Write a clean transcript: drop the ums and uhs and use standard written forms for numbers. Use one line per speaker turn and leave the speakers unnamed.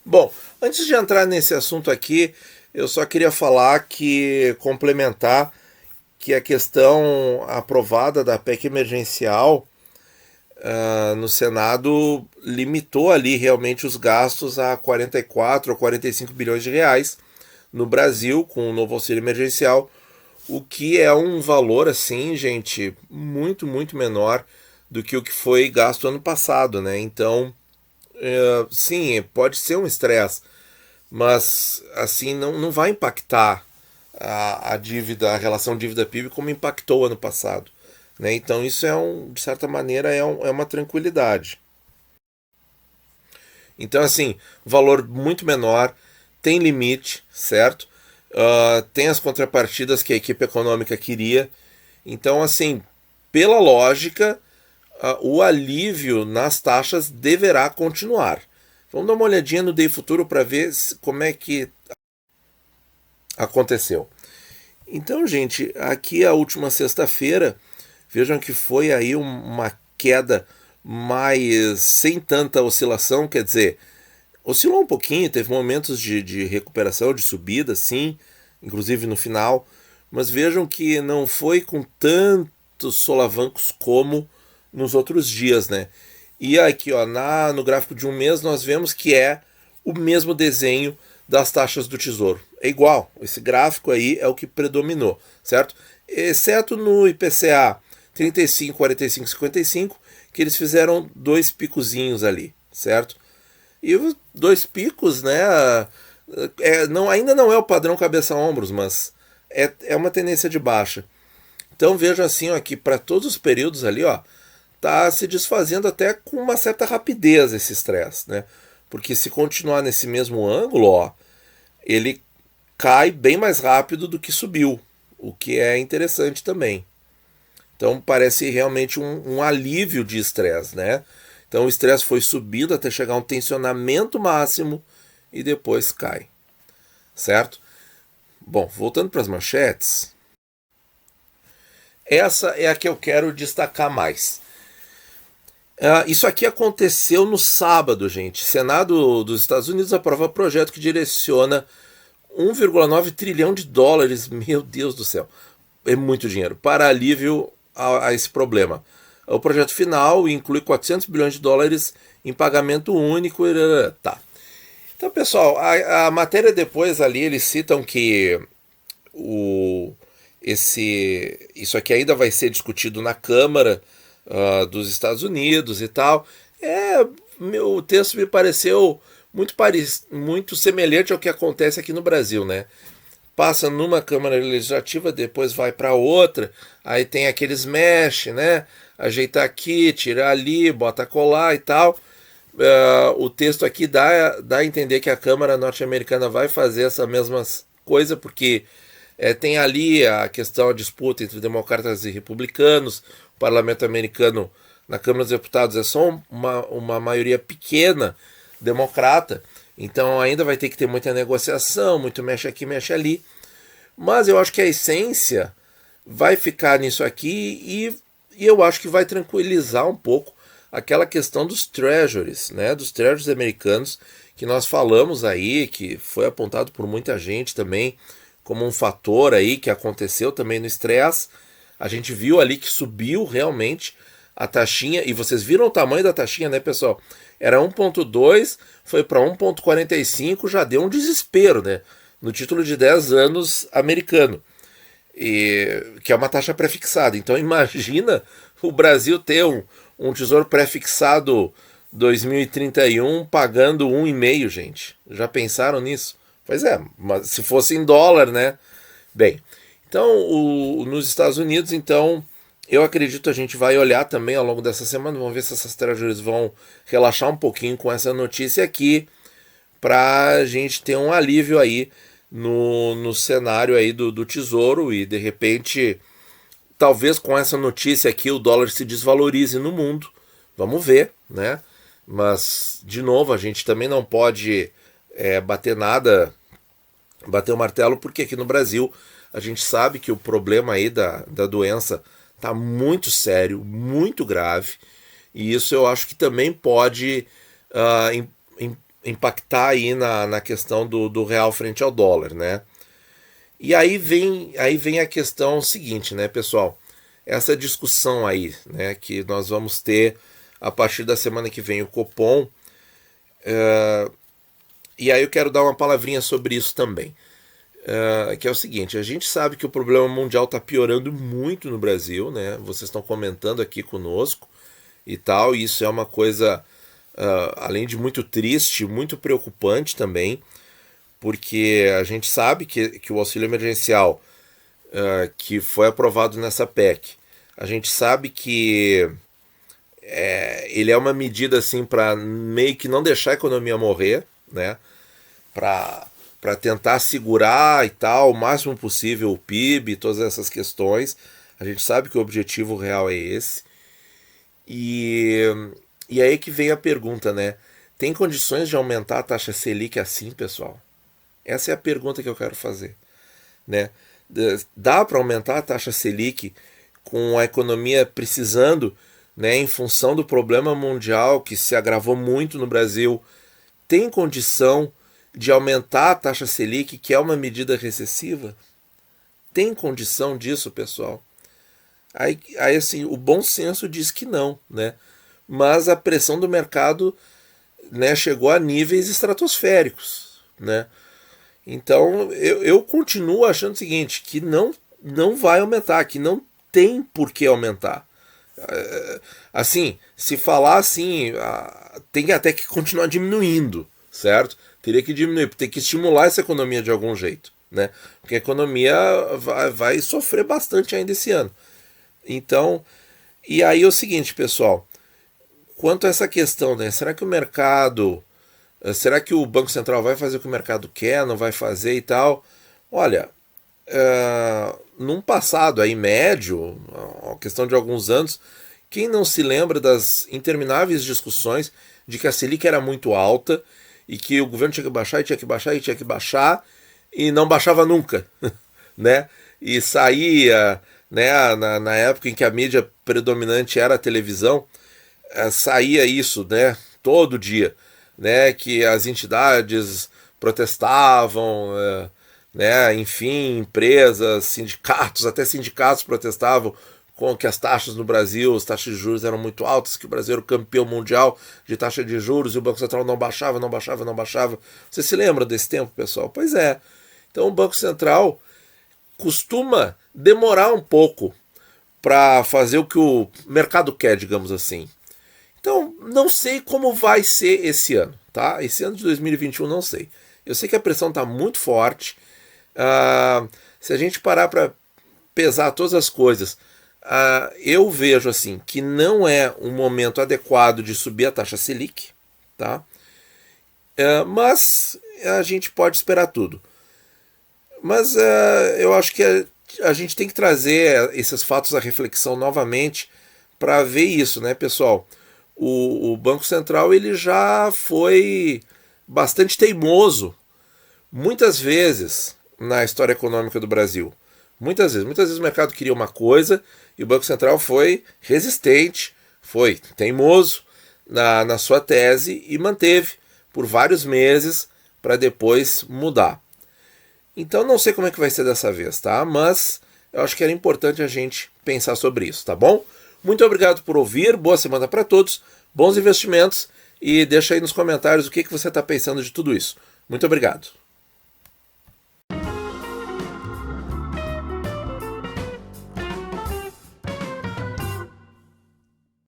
Bom, antes de entrar nesse assunto aqui, eu só queria falar complementar que a questão aprovada da PEC emergencial no Senado limitou ali realmente os gastos a 44 ou 45 bilhões de reais no Brasil com o novo auxílio emergencial, o que é um valor assim, gente, muito, muito menor do que o que foi gasto ano passado, né? Então, sim, pode ser um estresse, mas assim não vai impactar a dívida, a relação dívida-PIB como impactou ano passado. Né? Então isso de certa maneira é uma tranquilidade. Então assim, valor muito menor, tem limite, certo? Tem as contrapartidas que a equipe econômica queria. Então assim, pela lógica, o alívio nas taxas deverá continuar. Vamos dar uma olhadinha no Day Futuro para ver como é que aconteceu. Então, gente, aqui a última sexta-feira, vejam que foi aí uma queda mais sem tanta oscilação, quer dizer, oscilou um pouquinho, teve momentos de recuperação, de subida, sim, inclusive no final, mas vejam que não foi com tantos solavancos como nos outros dias, né? E aqui, ó, no gráfico de um mês, nós vemos que é o mesmo desenho das taxas do Tesouro. É igual, esse gráfico aí é o que predominou, certo? Exceto no IPCA 35, 45, 55, que eles fizeram dois picozinhos ali, certo? E os dois picos, né? Ainda não é o padrão cabeça-ombros, mas é uma tendência de baixa. Então vejam assim, ó, que para todos os períodos ali, ó, tá se desfazendo até com uma certa rapidez esse estresse, né? Porque se continuar nesse mesmo ângulo, ó, ele cai bem mais rápido do que subiu, o que é interessante também. Então parece realmente um alívio de estresse, né? Então o estresse foi subindo até chegar a um tensionamento máximo e depois cai, certo? Bom, voltando para as manchetes, essa é a que eu quero destacar mais. Isso aqui aconteceu no sábado, gente. Senado dos Estados Unidos aprova projeto que direciona 1,9 trilhão de dólares, meu Deus do céu, é muito dinheiro, para alívio a esse problema. O projeto final inclui 400 bilhões de dólares em pagamento único. Tá. Então, pessoal, a matéria depois ali, eles citam que o, isso aqui ainda vai ser discutido na Câmara dos Estados Unidos e tal. O texto me pareceu muito semelhante ao que acontece aqui no Brasil, né? Passa numa Câmara Legislativa, depois vai para outra, aí tem aqueles mexe, né? Ajeitar aqui, tirar ali, bota colar e tal. O texto aqui dá a entender que a Câmara norte-americana vai fazer essa mesma coisa, porque tem ali a questão, a disputa entre democratas e republicanos. O parlamento americano, na Câmara dos Deputados, é só uma maioria pequena democrata, então ainda vai ter que ter muita negociação, muito mexe aqui, mexe ali. Mas eu acho que a essência vai ficar nisso aqui e eu acho que vai tranquilizar um pouco aquela questão dos treasuries, né, dos treasuries americanos, que nós falamos aí, que foi apontado por muita gente também como um fator aí que aconteceu também no estresse. A gente viu ali que subiu realmente a taxinha, e vocês viram o tamanho da taxinha, né, pessoal? Era 1,2, foi para 1,45, já deu um desespero, né? No título de 10 anos americano, que é uma taxa pré-fixada. Então imagina o Brasil ter um tesouro pré-fixado 2031 pagando 1,5, gente. Já pensaram nisso? Pois é, mas se fosse em dólar, né? Bem, então nos Estados Unidos, então eu acredito a gente vai olhar também ao longo dessa semana, vamos ver se essas treasuries vão relaxar um pouquinho com essa notícia aqui, para a gente ter um alívio aí no cenário aí do Tesouro, e de repente, talvez com essa notícia aqui o dólar se desvalorize no mundo, vamos ver, né? Mas, de novo, a gente também não pode bater o martelo, porque aqui no Brasil a gente sabe que o problema aí da doença está muito sério, muito grave, e isso eu acho que também pode impactar aí na questão do real frente ao dólar, né? E aí vem a questão seguinte, né, pessoal? Essa discussão aí, né, que nós vamos ter a partir da semana que vem o Copom. E aí eu quero dar uma palavrinha sobre isso também. Que é o seguinte, a gente sabe que o problema mundial está piorando muito no Brasil, né? Vocês estão comentando aqui conosco e tal, e isso é uma coisa, além de muito triste, muito preocupante também, porque a gente sabe que o auxílio emergencial que foi aprovado nessa PEC, a gente sabe que ele é uma medida assim para meio que não deixar a economia morrer, né? Para tentar segurar e tal o máximo possível o PIB, todas essas questões. A gente sabe que o objetivo real é esse. E aí que vem a pergunta, né? Tem condições de aumentar a taxa Selic assim, pessoal? Essa é a pergunta que eu quero fazer, né? Dá para aumentar a taxa Selic com a economia precisando, né, em função do problema mundial que se agravou muito no Brasil? Tem condição de aumentar a taxa Selic, que é uma medida recessiva? Tem condição disso, pessoal? Aí assim, o bom senso diz que não, né? Mas a pressão do mercado, né, chegou a níveis estratosféricos, né? Então eu continuo achando o seguinte, que não vai aumentar, que não tem por que aumentar. Assim, se falar assim, tem até que continuar diminuindo, certo? Teria que diminuir, tem que estimular essa economia de algum jeito, né? Porque a economia vai sofrer bastante ainda esse ano. Então, e aí é o seguinte, pessoal, quanto a essa questão, né? Será que o mercado, será que o Banco Central vai fazer o que o mercado quer, não vai fazer e tal? Olha, num passado aí médio, uma questão de alguns anos, quem não se lembra das intermináveis discussões de que a Selic era muito alta e que o governo tinha que baixar e tinha que baixar e tinha que baixar e não baixava nunca, né? E saía, né, na época em que a mídia predominante era a televisão, saía isso, né, todo dia, né, que as entidades protestavam, né, enfim, empresas, sindicatos, até sindicatos protestavam com que as taxas no Brasil, as taxas de juros eram muito altas, que o Brasil era o campeão mundial de taxa de juros e o Banco Central não baixava, não baixava, não baixava. Você se lembra desse tempo, pessoal? Pois é. Então o Banco Central costuma demorar um pouco para fazer o que o mercado quer, digamos assim. Então, não sei como vai ser esse ano, tá? Esse ano de 2021 não sei. Eu sei que a pressão está muito forte. Se a gente parar para pesar todas as coisas, eu vejo assim que não é um momento adequado de subir a taxa Selic, tá? Mas a gente pode esperar tudo. Mas eu acho que a gente tem que trazer esses fatos à reflexão novamente para ver isso, né, pessoal? O Banco Central ele já foi bastante teimoso muitas vezes na história econômica do Brasil. Muitas vezes o mercado queria uma coisa e o Banco Central foi resistente, foi teimoso na sua tese e manteve por vários meses para depois mudar. Então não sei como é que vai ser dessa vez, tá? Mas eu acho que era importante a gente pensar sobre isso, tá bom? Muito obrigado por ouvir, boa semana para todos, bons investimentos e deixa aí nos comentários o que você está pensando de tudo isso. Muito obrigado.